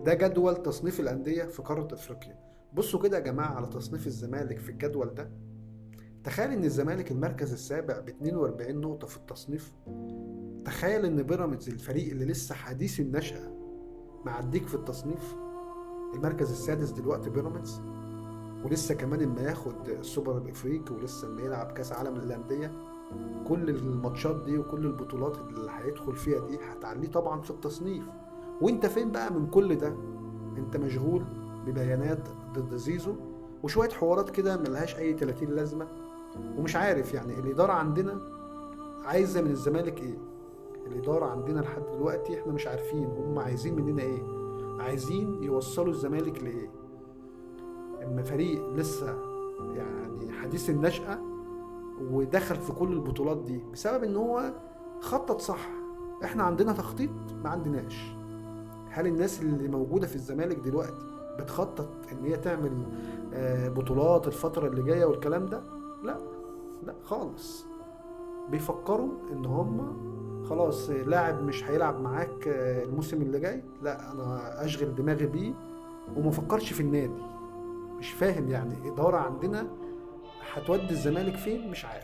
ده جدول تصنيف الأندية في قارة أفريقيا. بصوا كده يا جماعة على تصنيف الزمالك في الجدول ده. تخيل إن الزمالك المركز السابع ب 42 نقطة في التصنيف. تخيل إن بيراميدز الفريق اللي لسه حديث النشأة معديك في التصنيف. المركز السادس دلوقتي بيراميدز، ولسه كمان اما ياخد السوبر الافريقي ولسه اما يلعب كاس عالم للانديه. كل الماتشات دي وكل البطولات اللي هيدخل فيها دي هتعليه طبعا في التصنيف. وانت فين بقى من كل ده؟ انت مشغول ببيانات ضد زيزو وشويه حوارات كده ملهاش اي 30 لازمه. ومش عارف يعني الاداره عندنا عايزه من الزمالك ايه. الاداره عندنا لحد دلوقتي احنا مش عارفين هم عايزين مننا ايه. عايزين يوصلوا الزمالك لايه؟ اما فريق لسه يعني حديث النشأة ودخل في كل البطولات دي بسبب ان هو خطط صح. احنا عندنا تخطيط؟ ما عندناش. هل الناس اللي موجودة في الزمالك دلوقتي بتخطط ان هي تعمل بطولات الفترة اللي جاية والكلام ده؟ لا، لا خالص. بيفكروا ان هم خلاص لاعب مش هيلعب معاك الموسم اللي جاي، لا انا اشغل دماغي بيه وما فكرش في النادي. مش فاهم يعني إدارة عندنا هتودي الزمالك فين، مش عارف.